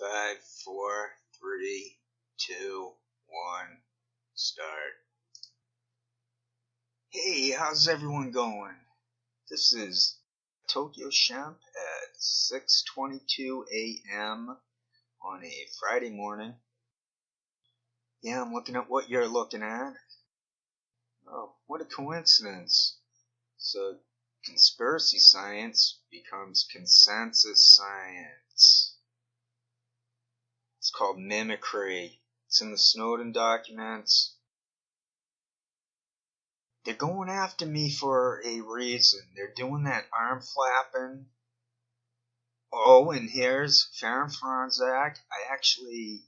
5, 4, 3, 2, 1, start. Hey, how's everyone going? This is Tokyo Shemp at 6:22 a.m. on a Friday morning. Yeah, I'm looking at what you're looking at. Oh, what a coincidence. So, conspiracy science becomes consensus science. It's called mimicry. It's in the Snowden documents. They're going after me for a reason. They're doing that arm flapping. Oh, and here's Farron Franzak. I actually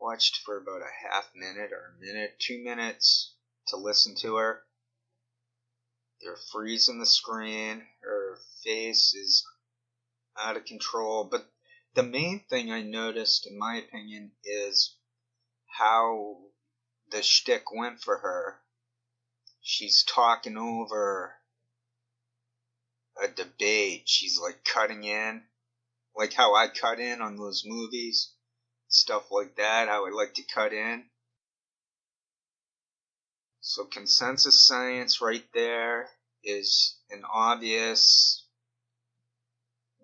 watched for about a half minute or a minute, 2 minutes to listen to her. They're freezing the screen. Her face is out of control. But the main thing I noticed, in my opinion, is how the schtick went for her. She's talking over a debate. She's like cutting in, like how I cut in on those movies, stuff like that, how I like to cut in. So consensus science right there is an obvious,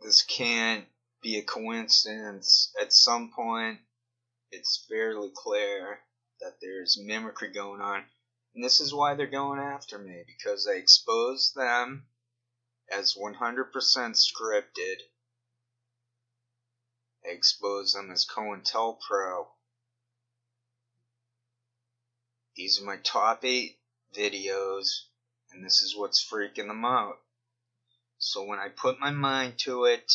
this can't be a coincidence. At some point, it's fairly clear that there's mimicry going on. And this is why they're going after me, because I exposed them as 100% scripted. I exposed them as COINTELPRO. These are my top 8 videos, and this is what's freaking them out. So when I put my mind to it,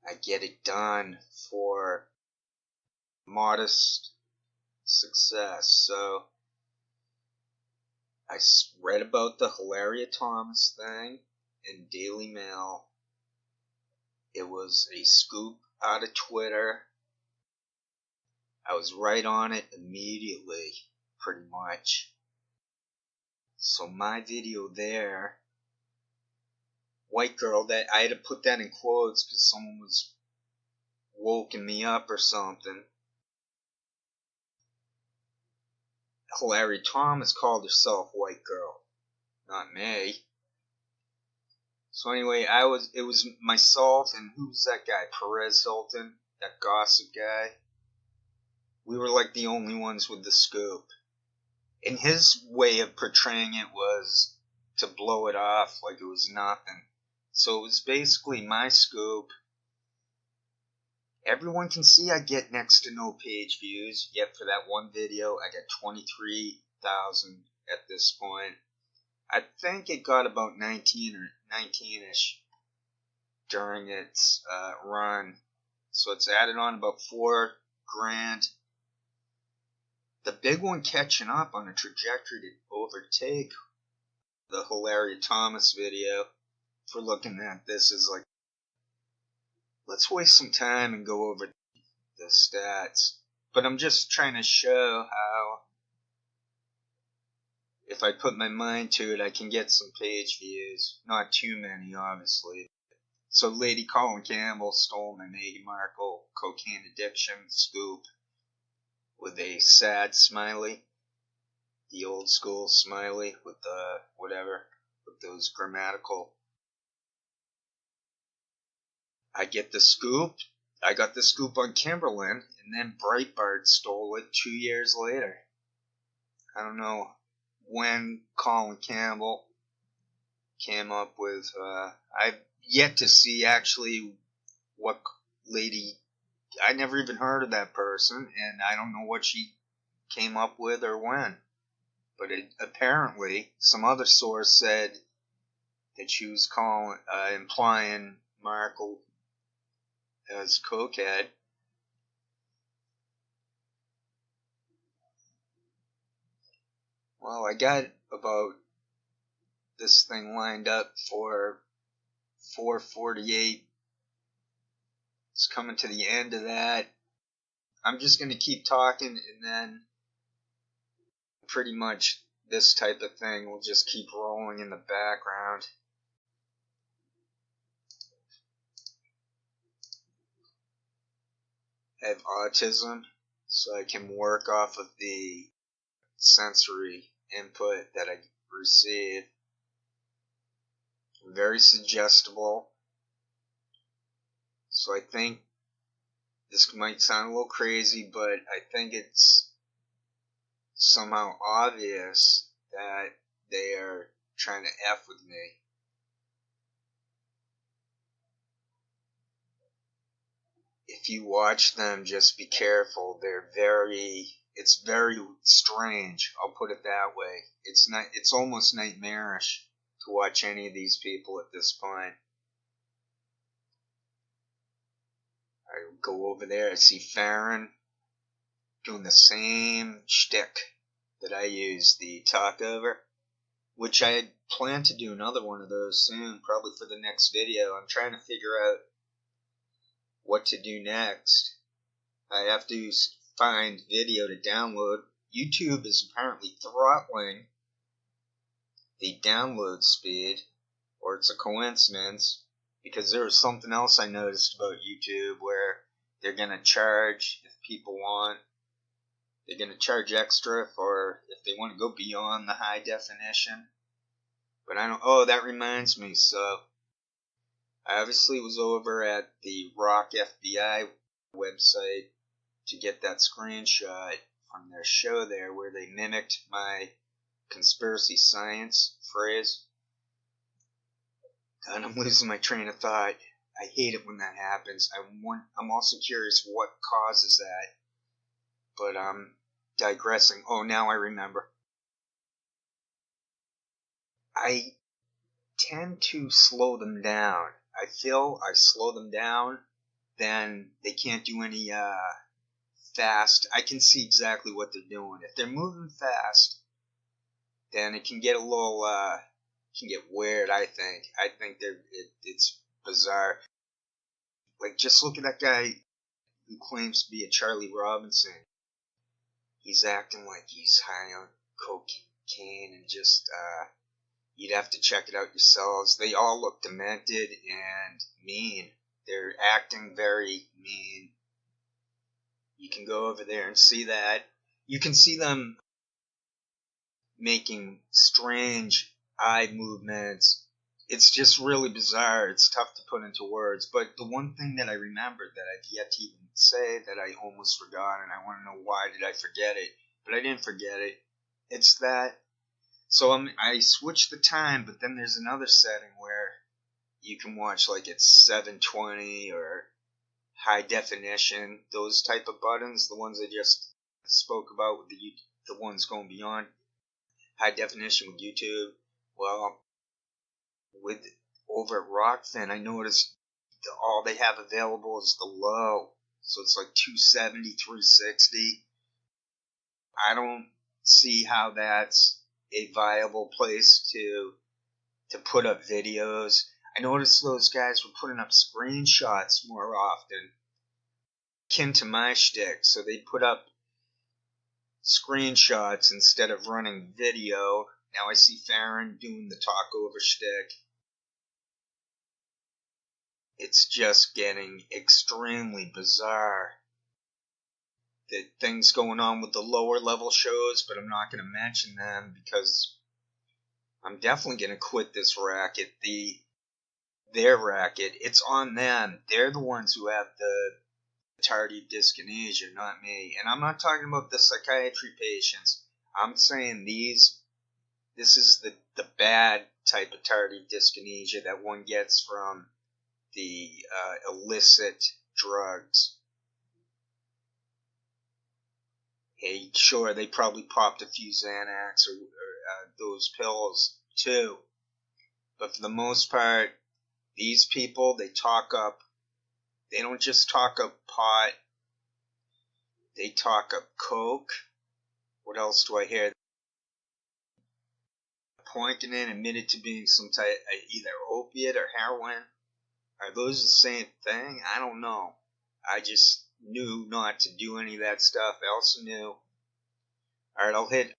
I get it done for modest success. So I read about the Hilaria Thomas thing in Daily Mail. It was a scoop out of Twitter. I was right on it immediately, pretty much. So my video there, white girl, that I had to put that in quotes because someone was woken me up or something. Hilaria Thomas called herself white girl, not me. So anyway, it was myself and who's that guy, Perez Hilton, that gossip guy. We were like the only ones with the scoop. And his way of portraying it was to blow it off like it was nothing. So it was basically my scoop. Everyone can see I get next to no page views. Yet for that one video, I got 23,000 at this point. I think it got about 19 or 19-ish during its run. So it's added on about $4 grand. The big one catching up on a trajectory to overtake the Hilaria Thomas video. If we're looking at this as like, let's waste some time and go over the stats. But I'm just trying to show how if I put my mind to it, I can get some page views. Not too many, obviously. So Lady Colin Campbell stole my Meghan Markle cocaine addiction scoop with a sad smiley. The old school smiley with the whatever, with those grammatical. I get the scoop. I got the scoop on Kimberlin, and then Breitbart stole it 2 years later. I don't know when Colin Campbell came up with, I've yet to see actually what lady, I never even heard of that person, and I don't know what she came up with or when. But apparently, some other source said that she was implying Markle as cokehead. Well, I got about this thing lined up for 4:48. It's coming to the end of that. I'm just going to keep talking, and then pretty much this type of thing will just keep rolling in the background. I have autism, so I can work off of the sensory input that I receive. I'm very suggestible, so I think this might sound a little crazy, but I think it's somehow obvious that they are trying to F with me. If you watch them, just be careful. It's very strange. I'll put it that way. It's almost nightmarish to watch any of these people at this point. I go over there, I see Farron doing the same schtick that I use, the talkover, which I had planned to do another one of those soon, probably for the next video. I'm trying to figure out what to do next. I have to find video to download. YouTube is apparently throttling the download speed, or it's a coincidence, because there was something else I noticed about YouTube where they're going to charge if people want. They're going to charge extra for if they want to go beyond the high definition. But I don't. Oh, that reminds me. So I obviously was over at the Rock FBI website to get that screenshot from their show there where they mimicked my conspiracy science phrase. God, I'm losing my train of thought. I hate it when that happens. I'm also curious what causes that. But I'm digressing. Oh, now I remember. I tend to slow them down. I feel I slow them down, then they can't do any fast. I can see exactly what they're doing. If they're moving fast, then it can get a little can get weird. I think it's bizarre. Like, just look at that guy who claims to be a Charlie Robinson. He's acting like he's high on cocaine and just you'd have to check it out yourselves. They all look demented and mean. They're acting very mean. You can go over there and see that. You can see them making strange eye movements. It's just really bizarre. It's tough to put into words. But the one thing that I remembered that I've yet to even say that I almost forgot, and I want to know why did I forget it, but I didn't forget it. It's that. So I switched the time, but then there's another setting where you can watch like it's 720 or high definition, those type of buttons, the ones I just spoke about with the ones going beyond high definition with YouTube. Well, with over at Rockfin, I noticed all they have available is the low, so it's like 270, 360. I don't see how that's a viable place to put up videos. I noticed those guys were putting up screenshots more often, akin to my shtick. So they put up screenshots instead of running video. Now I see Farron doing the talkover shtick. It's just getting extremely bizarre. The things going on with the lower level shows, but I'm not going to mention them because I'm definitely going to quit this racket. Their racket, it's on them. They're the ones who have the tardive dyskinesia, not me. And I'm not talking about the psychiatry patients. I'm saying this is the bad type of tardive dyskinesia that one gets from the illicit drugs. Hey, sure, they probably popped a few Xanax or those pills too. But for the most part, these people, they don't just talk up pot, they talk up coke. What else do I hear? Pointing in, admitted to being some type of either opiate or heroin. Are those the same thing? I don't know. I just knew not to do any of that stuff. I also knew, alright,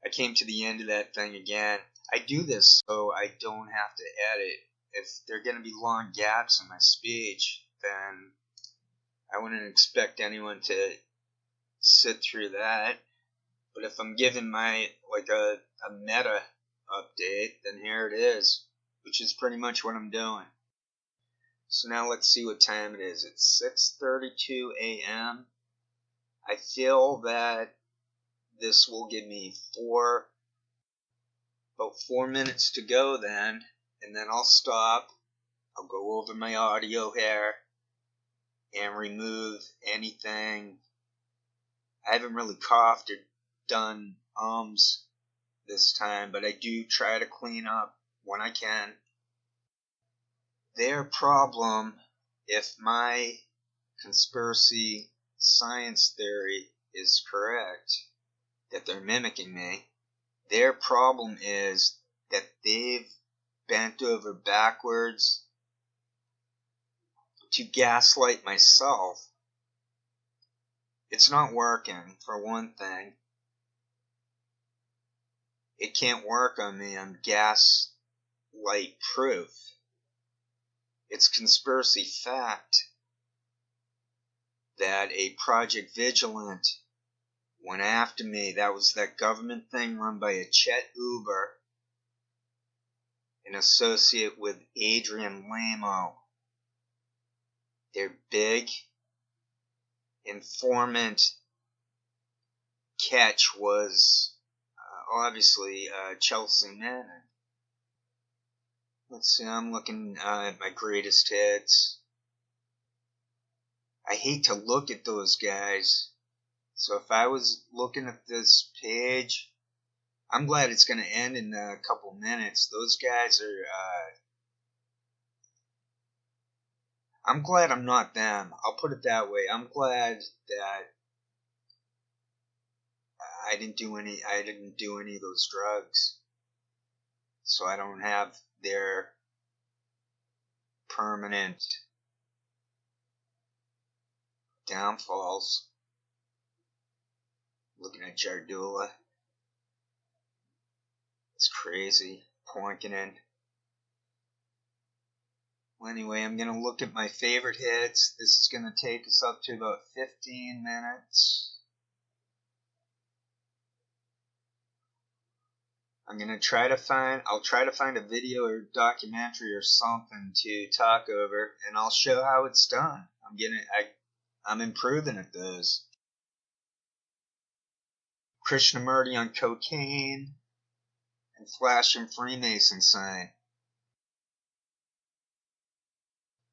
I came to the end of that thing again. I do this so I don't have to edit. If there are going to be long gaps in my speech, then I wouldn't expect anyone to sit through that. But if I'm giving my, like a meta update, then here it is, which is pretty much what I'm doing. So now let's see what time it is. It's 6:32 a.m. I feel that this will give me about 4 minutes to go then, and then I'll stop. I'll go over my audio here and remove anything. I haven't really coughed or done ums this time, but I do try to clean up when I can. Their problem, if my conspiracy science theory is correct, that they're mimicking me, their problem is that they've bent over backwards to gaslight myself. It's not working, for one thing. It can't work on me. I'm gaslight proof. It's conspiracy fact that a Project Vigilant went after me. That was that government thing run by a Chet, an associate with Adrian, Lamo. Their big informant catch was obviously Chelsea Manning. Let's see, I'm looking at my greatest hits. I hate to look at those guys. So if I was looking at this page, I'm glad it's going to end in a couple minutes. Those guys are... I'm glad I'm not them. I'll put it that way. I'm glad that I didn't do any of those drugs. So I don't have their permanent downfalls. Looking at Jardula. It's crazy. Pointing. Well, anyway, I'm going to look at my favorite hits. This is going to take us up to about 15 minutes. I'll try to find a video or documentary or something to talk over, and I'll show how it's done. I'm improving at those. Krishnamurti on cocaine and flashing Freemason sign.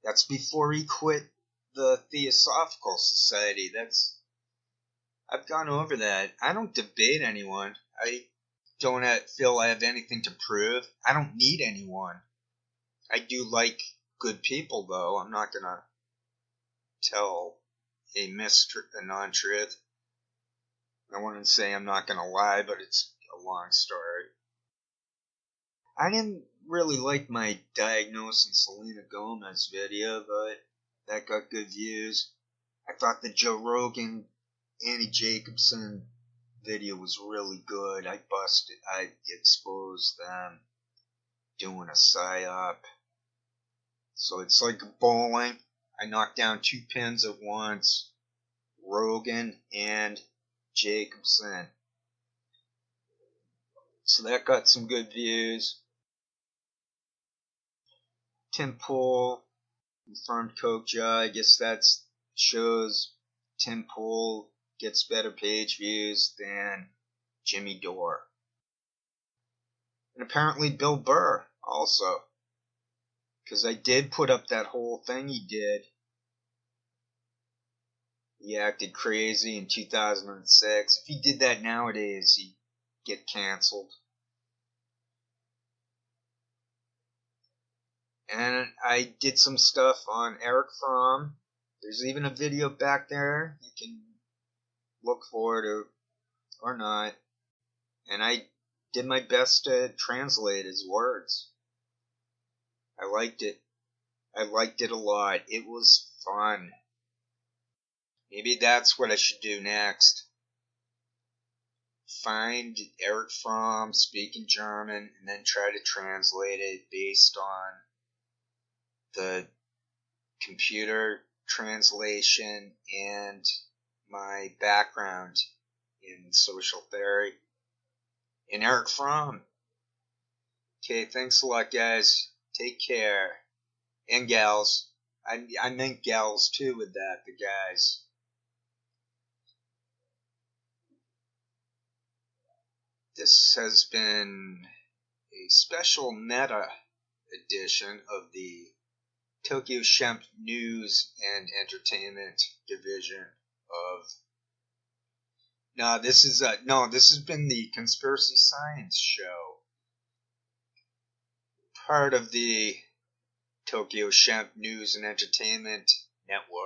That's before he quit the Theosophical Society. I've gone over that. I don't debate anyone. I don't feel I have anything to prove. I don't need anyone. I do like good people, though. I'm not going to tell a non-truth. I wouldn't say I'm not going to lie, but it's a long story. I didn't really like my diagnosing Selena Gomez video, but that got good views. I thought the Joe Rogan, Annie Jacobson video was really good. I exposed them doing a psyop. So it's like bowling. I knocked down 2 pins at once. Rogan and Jacobson. So that got some good views. Tim Pool confirmed coke jaw. I guess that shows Tim Pool gets better page views than Jimmy Dore. And apparently Bill Burr also. Because I did put up that whole thing he did. He acted crazy in 2006. If he did that nowadays, he'd get canceled. And I did some stuff on Eric Fromm. There's even a video back there. You can look for it or not. And I did my best to translate his words. I liked it. I liked it a lot. It was fun. Maybe that's what I should do next. Find Eric Fromm speaking German and then try to translate it based on the computer translation and my background in social theory. And Eric Fromm. Okay, thanks a lot, guys. Take care. And gals. I meant gals too with that, the guys. This has been a special meta edition of the Tokyo Shemp News and Entertainment division of. This has been the Conspiracy Science Show, part of the Tokyo Shemp News and Entertainment Network.